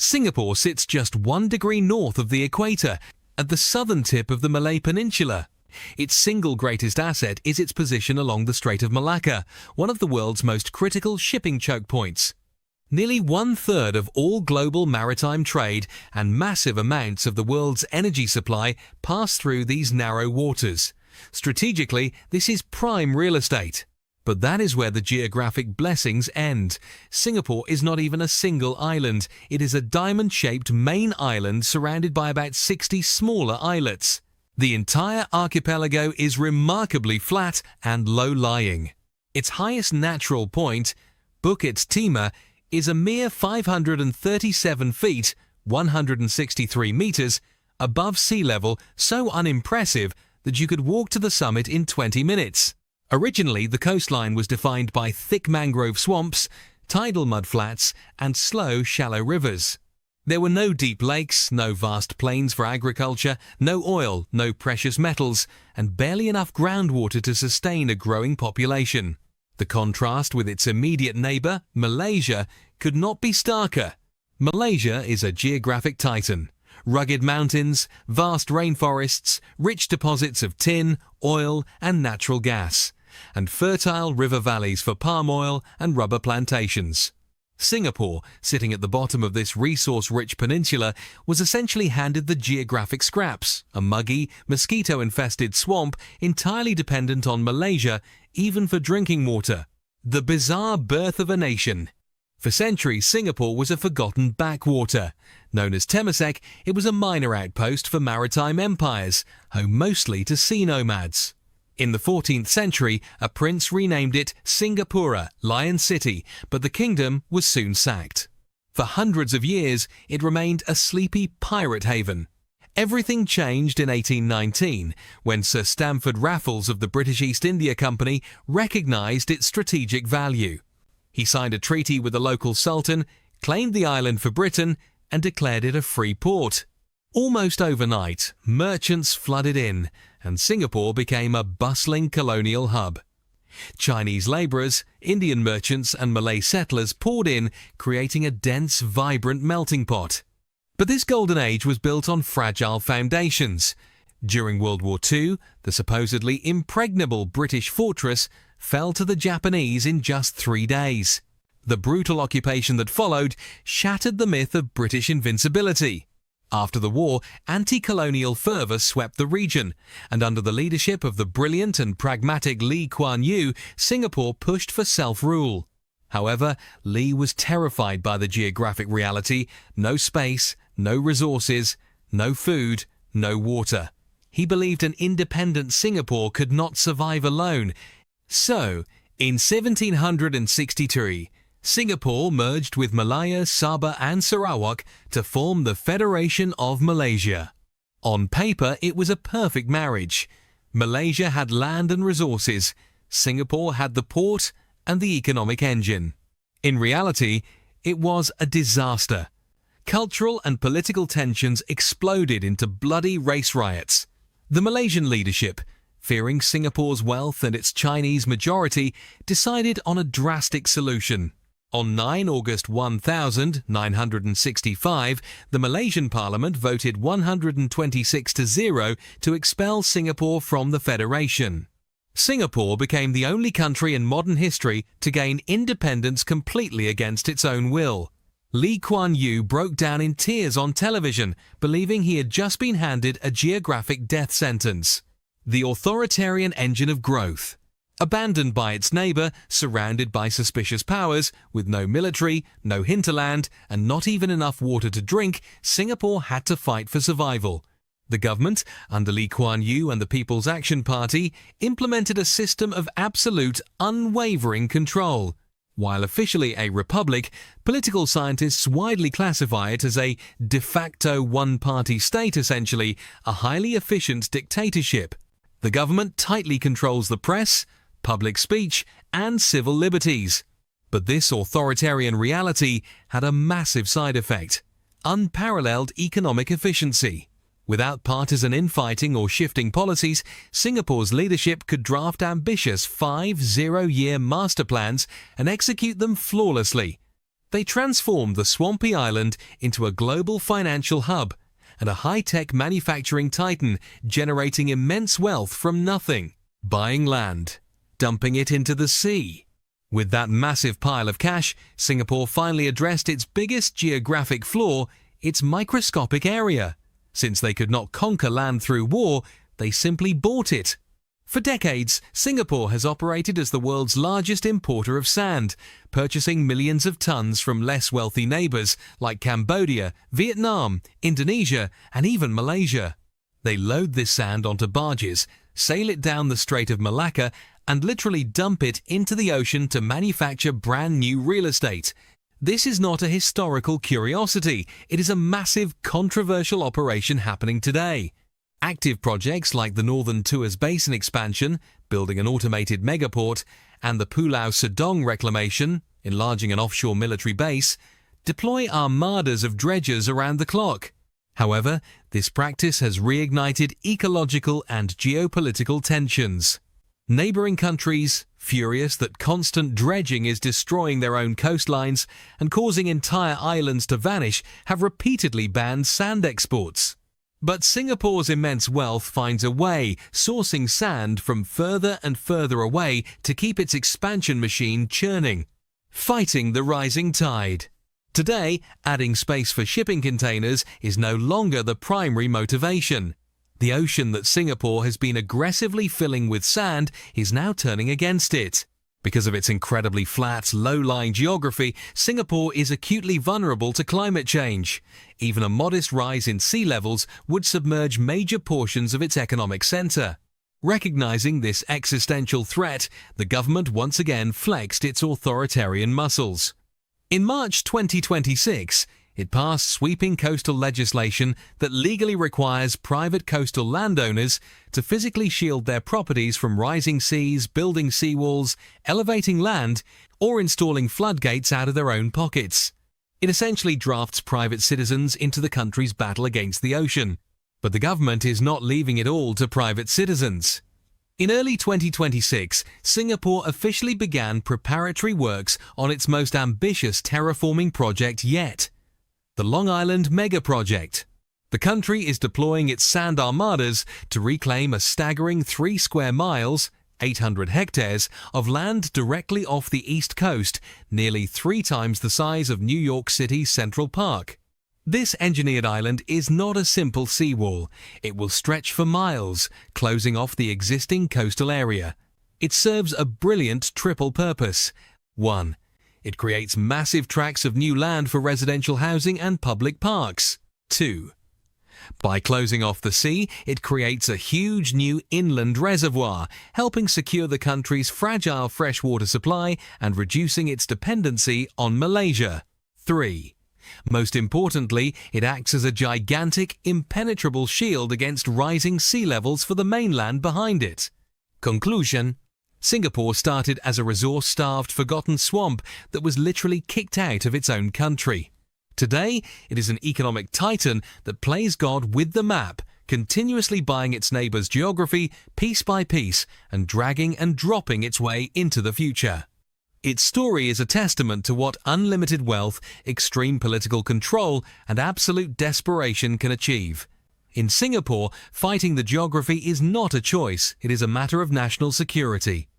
Singapore sits just 1 degree north of the equator, at the southern tip of the Malay Peninsula. Its single greatest asset is its position along the Strait of Malacca, one of the world's most critical shipping choke points. Nearly 1/3 of all global maritime trade and massive amounts of the world's energy supply pass through these narrow waters. Strategically, this is prime real estate. But that is where the geographic blessings end. Singapore is not even a single island. It is a diamond-shaped main island surrounded by about 60 smaller islets. The entire archipelago is remarkably flat and low-lying. Its highest natural point, Bukit Timah, is a mere 537 feet, 163 meters, above sea level, so unimpressive that you could walk to the summit in 20 minutes. Originally, the coastline was defined by thick mangrove swamps, tidal mudflats, and slow, shallow rivers. There were no deep lakes, no vast plains for agriculture, no oil, no precious metals, and barely enough groundwater to sustain a growing population. The contrast with its immediate neighbour, Malaysia, could not be starker. Malaysia is a geographic titan. Rugged mountains, vast rainforests, rich deposits of tin, oil, and natural gas, and fertile river valleys for palm oil and rubber plantations. Singapore, sitting at the bottom of this resource-rich peninsula, was essentially handed the geographic scraps, a muggy, mosquito-infested swamp entirely dependent on Malaysia, even for drinking water. The bizarre birth of a nation. For centuries, Singapore was a forgotten backwater. Known as Temasek, it was a minor outpost for maritime empires, home mostly to sea nomads. In the 14th century, a prince renamed it Singapura, Lion City, but the kingdom was soon sacked. For hundreds of years, it remained a sleepy pirate haven. Everything changed in 1819, when Sir Stamford Raffles of the British East India Company recognized its strategic value. He signed a treaty with the local sultan, claimed the island for Britain, and declared it a free port. Almost overnight, merchants flooded in, and Singapore became a bustling colonial hub. Chinese labourers, Indian merchants, and Malay settlers poured in, creating a dense, vibrant melting pot. But this golden age was built on fragile foundations. During World War II, the supposedly impregnable British fortress fell to the Japanese in just 3 days. The brutal occupation that followed shattered the myth of British invincibility. After the war, anti-colonial fervour swept the region, and under the leadership of the brilliant and pragmatic Lee Kuan Yew, Singapore pushed for self-rule. However, Lee was terrified by the geographic reality: no space, no resources, no food, no water. He believed an independent Singapore could not survive alone. So, in 1763, Singapore merged with Malaya, Sabah and Sarawak to form the Federation of Malaysia. On paper, it was a perfect marriage. Malaysia had land and resources. Singapore had the port and the economic engine. In reality, it was a disaster. Cultural and political tensions exploded into bloody race riots. The Malaysian leadership, fearing Singapore's wealth and its Chinese majority, decided on a drastic solution. On 9 August 1965, the Malaysian Parliament voted 126-0 to expel Singapore from the Federation. Singapore became the only country in modern history to gain independence completely against its own will. Lee Kuan Yew broke down in tears on television, believing he had just been handed a geographic death sentence. The authoritarian engine of growth. Abandoned by its neighbour, surrounded by suspicious powers, with no military, no hinterland, and not even enough water to drink, Singapore had to fight for survival. The government, under Lee Kuan Yew and the People's Action Party, implemented a system of absolute, unwavering control. While officially a republic, political scientists widely classify it as a de facto one-party state, essentially a highly efficient dictatorship. The government tightly controls the press, public speech, and civil liberties. But this authoritarian reality had a massive side effect: unparalleled economic efficiency. Without partisan infighting or shifting policies, Singapore's leadership could draft ambitious 5 zero-year master plans and execute them flawlessly. They transformed the swampy island into a global financial hub and a high-tech manufacturing titan, generating immense wealth from nothing, buying land, dumping it into the sea. With that massive pile of cash, Singapore finally addressed its biggest geographic flaw, its microscopic area. Since they could not conquer land through war, they simply bought it. For decades, Singapore has operated as the world's largest importer of sand, purchasing millions of tons from less wealthy neighbours like Cambodia, Vietnam, Indonesia, and even Malaysia. They load this sand onto barges, sail it down the Strait of Malacca, and literally dump it into the ocean to manufacture brand new real estate. This is not a historical curiosity, it is a massive, controversial operation happening today. Active projects like the Northern Tuas Basin expansion, building an automated megaport, and the Pulau Sedong reclamation, enlarging an offshore military base, deploy armadas of dredgers around the clock. However, this practice has reignited ecological and geopolitical tensions. Neighbouring countries, furious that constant dredging is destroying their own coastlines and causing entire islands to vanish, have repeatedly banned sand exports. But Singapore's immense wealth finds a way, sourcing sand from further and further away to keep its expansion machine churning, fighting the rising tide. Today, adding space for shipping containers is no longer the primary motivation. The ocean that Singapore has been aggressively filling with sand is now turning against it. Because of its incredibly flat, low-lying geography, Singapore is acutely vulnerable to climate change. Even a modest rise in sea levels would submerge major portions of its economic centre. Recognizing this existential threat, the government once again flexed its authoritarian muscles. In March 2026, it passed sweeping coastal legislation that legally requires private coastal landowners to physically shield their properties from rising seas, building seawalls, elevating land, or installing floodgates out of their own pockets. It essentially drafts private citizens into the country's battle against the ocean. But the government is not leaving it all to private citizens. In early 2026, Singapore officially began preparatory works on its most ambitious terraforming project yet, the Long Island Mega Project. The country is deploying its sand armadas to reclaim a staggering 3 square miles, 800 hectares, of land directly off the east coast, nearly 3 times the size of New York City's Central Park. This engineered island is not a simple seawall. It will stretch for miles, closing off the existing coastal area. It serves a brilliant triple purpose. 1. It creates massive tracts of new land for residential housing and public parks. 2. By closing off the sea, it creates a huge new inland reservoir, helping secure the country's fragile freshwater supply and reducing its dependency on Malaysia. 3. Most importantly, it acts as a gigantic, impenetrable shield against rising sea levels for the mainland behind it. Conclusion: Singapore started as a resource-starved, forgotten swamp that was literally kicked out of its own country. Today, it is an economic titan that plays God with the map, continuously buying its neighbours' geography piece by piece and dragging and dropping its way into the future. Its story is a testament to what unlimited wealth, extreme political control, and absolute desperation can achieve. In Singapore, fighting the geography is not a choice, it is a matter of national security.